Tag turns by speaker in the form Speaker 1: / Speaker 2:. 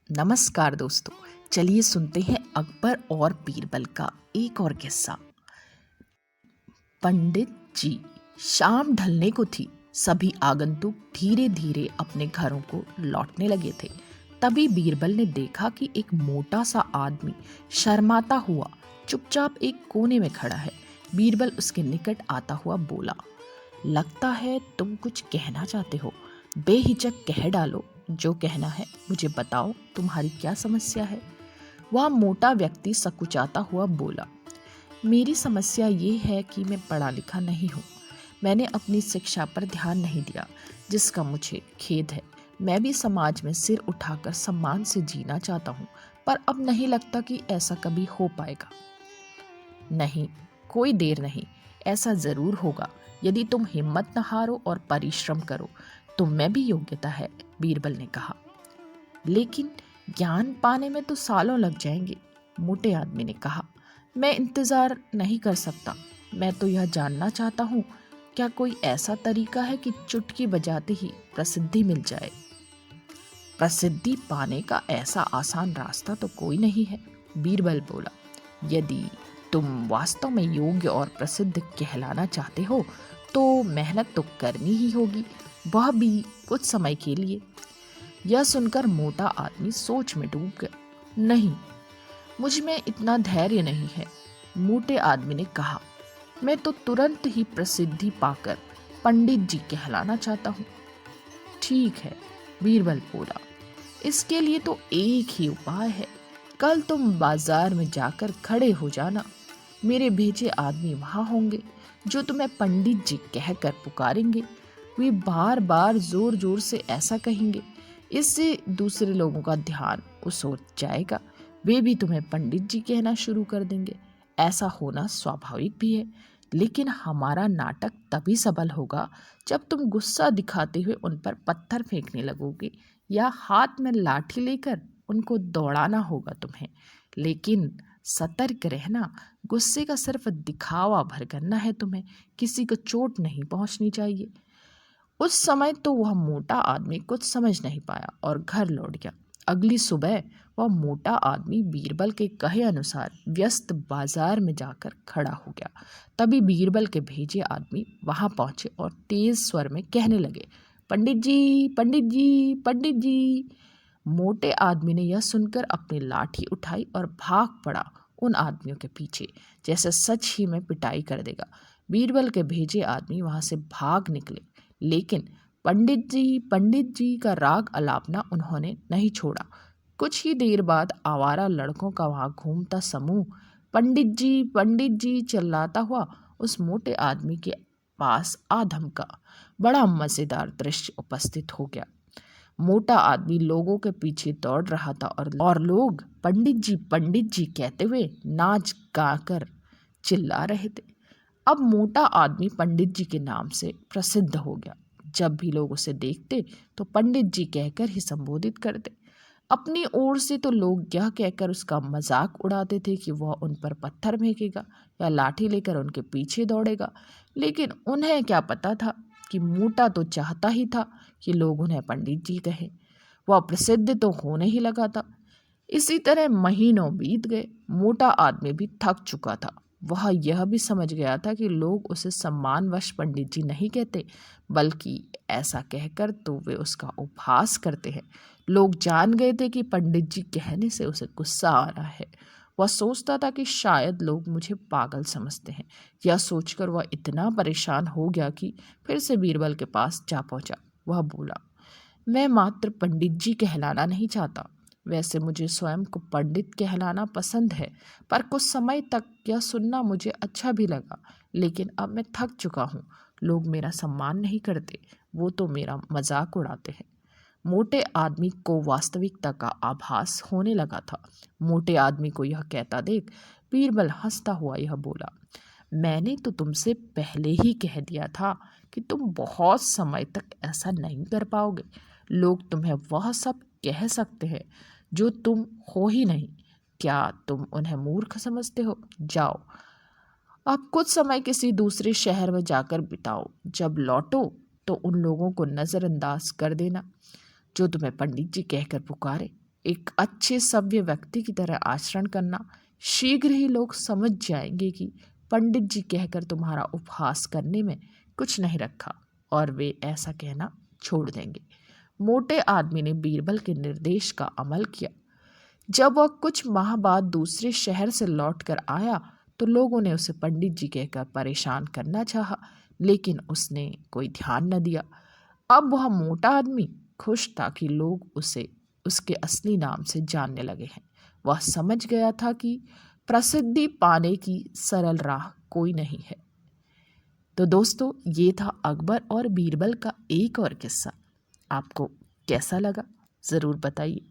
Speaker 1: नमस्कार दोस्तों। चलिए सुनते हैं अकबर और बीरबल का एक और किस्सा। पंडित जी। शाम ढलने को थी। सभी आगंतुक धीरे धीरे अपने घरों को लौटने लगे थे। तभी बीरबल ने देखा कि एक मोटा सा आदमी शर्माता हुआ चुपचाप एक कोने में खड़ा है। बीरबल उसके निकट आता हुआ बोला, लगता है तुम कुछ कहना चाहते हो। बेहिचक कह डालो, जो कहना है मुझे बताओ, तुम्हारी क्या समस्या है। वह मोटा व्यक्ति सकुचाता हुआ बोला, मेरी समस्या ये है कि मैं पढ़ा लिखा नहीं हूँ। मैंने अपनी शिक्षा पर ध्यान नहीं दिया, जिसका मुझे खेद है। मैं भी समाज में सिर उठाकर सम्मान से जीना चाहता हूँ, पर अब नहीं लगता कि ऐसा कभी हो पाएगा। नहीं, कोई देर नहीं, ऐसा जरूर होगा यदि तुम हिम्मत न हारो और परिश्रम करो। तुम में भी योग्यता है, बीरबल ने कहा। लेकिन ज्ञान पाने में तो सालों लग जाएंगे, मोटे आदमी ने कहा। मैं इंतजार नहीं कर सकता। मैं तो यह जानना चाहता हूँ, क्या कोई ऐसा तरीका है कि चुटकी बजाते ही प्रसिद्धि मिल जाए। प्रसिद्धि पाने का ऐसा आसान रास्ता तो कोई नहीं है, बीरबल बोला। यदि तुम वास्तव में योग्य और प्रसिद्ध कहलाना चाहते हो तो मेहनत तो करनी ही होगी, वह भी कुछ समय के लिए। यह सुनकर मोटा आदमी सोच में डूब गया। नहीं, मुझ में इतना धैर्य नहीं है, मोटे आदमी ने कहा। मैं तो तुरंत ही प्रसिद्धि पाकर पंडित जी कहलाना चाहता हूँ। ठीक है, बीरबल बोला, इसके लिए तो एक ही उपाय है। कल तुम बाजार में जाकर खड़े हो जाना। मेरे भेजे आदमी वहां होंगे जो तुम्हें पंडित जी कहकर पुकारेंगे। वे बार बार जोर जोर से ऐसा कहेंगे, इससे दूसरे लोगों का ध्यान उस ओर जाएगा। वे भी तुम्हें पंडित जी कहना शुरू कर देंगे। ऐसा होना स्वाभाविक भी है, लेकिन हमारा नाटक तभी सफल होगा जब तुम गुस्सा दिखाते हुए उन पर पत्थर फेंकने लगोगे या हाथ में लाठी लेकर उनको दौड़ाना होगा तुम्हें। लेकिन सतर्क रहना, गुस्से का सिर्फ दिखावा भर करना है तुम्हें, किसी को चोट नहीं पहुंचनी चाहिए। उस समय तो वह मोटा आदमी कुछ समझ नहीं पाया और घर लौट गया। अगली सुबह वह मोटा आदमी बीरबल के कहे अनुसार व्यस्त बाजार में जाकर खड़ा हो गया। तभी बीरबल के भेजे आदमी वहां पहुंचे और तेज स्वर में कहने लगे, पंडित जी, पंडित जी, पंडित जी। मोटे आदमी ने यह सुनकर अपनी लाठी उठाई और भाग पड़ा उन आदमियों के पीछे, जैसे सच ही में पिटाई कर देगा। बीरबल के भेजे आदमी वहां से भाग निकले, लेकिन पंडित जी का राग अलापना उन्होंने नहीं छोड़ा। कुछ ही देर बाद आवारा लड़कों का वहां घूमता समूह पंडित जी चिल्लाता हुआ उस मोटे आदमी के पास आ धमका। बड़ा मजेदार दृश्य उपस्थित हो गया। मोटा आदमी लोगों के पीछे दौड़ रहा था और लोग पंडित जी कहते हुए नाच गाकर चिल्ला रहे थे। अब मोटा आदमी पंडित जी के नाम से प्रसिद्ध हो गया। जब भी लोग उसे देखते तो पंडित जी कहकर ही संबोधित करते। अपनी ओर से तो लोग यह कहकर उसका मजाक उड़ाते थे कि वह उन पर पत्थर फेंकेगा या लाठी लेकर उनके पीछे दौड़ेगा। लेकिन उन्हें क्या पता था कि मोटा तो चाहता ही था कि लोग उन्हें पंडित जी कहें। वह प्रसिद्ध तो होने ही लगा था। इसी तरह महीनों बीत गए। मोटा आदमी भी थक चुका था। वह यह भी समझ गया था कि लोग उसे सम्मानवश पंडित जी नहीं कहते, बल्कि ऐसा कहकर तो वे उसका उपहास करते हैं। लोग जान गए थे कि पंडित जी कहने से उसे गुस्सा आ रहा है। वह सोचता था कि शायद लोग मुझे पागल समझते हैं। यह सोचकर वह इतना परेशान हो गया कि फिर से बीरबल के पास जा पहुंचा। वह बोला, मैं मात्र पंडित जी कहलाना नहीं चाहता। वैसे मुझे स्वयं को पंडित कहलाना पसंद है, पर कुछ समय तक यह सुनना मुझे अच्छा भी लगा। लेकिन अब मैं थक चुका हूँ। लोग मेरा सम्मान नहीं करते, वो तो मेरा मजाक उड़ाते हैं। मोटे आदमी को वास्तविकता का आभास होने लगा था। मोटे आदमी को यह कहता देख बीरबल हंसता हुआ यह बोला, मैंने तो तुमसे पहले ही कह दिया था कि तुम बहुत समय तक ऐसा नहीं कर पाओगे। लोग तुम्हें वह सब कह सकते हैं जो तुम हो ही नहीं। क्या तुम उन्हें मूर्ख समझते हो? जाओ, अब कुछ समय किसी दूसरे शहर में जाकर बिताओ। जब लौटो तो उन लोगों को नज़रअंदाज कर देना जो तुम्हें पंडित जी कहकर पुकारे। एक अच्छे सभ्य व्यक्ति की तरह आचरण करना। शीघ्र ही लोग समझ जाएंगे कि पंडित जी कहकर तुम्हारा उपहास करने में कुछ नहीं रखा, और वे ऐसा कहना छोड़ देंगे। मोटे आदमी ने बीरबल के निर्देश का अमल किया। जब वह कुछ माह बाद दूसरे शहर से लौटकर आया तो लोगों ने उसे पंडित जी कहकर परेशान करना चाहा, लेकिन उसने कोई ध्यान न दिया। अब वह मोटा आदमी खुश था कि लोग उसे उसके असली नाम से जानने लगे हैं। वह समझ गया था कि प्रसिद्धि पाने की सरल राह कोई नहीं है। तो दोस्तों, ये था अकबर और बीरबल का एक और किस्सा। आपको कैसा लगा ज़रूर बताइए।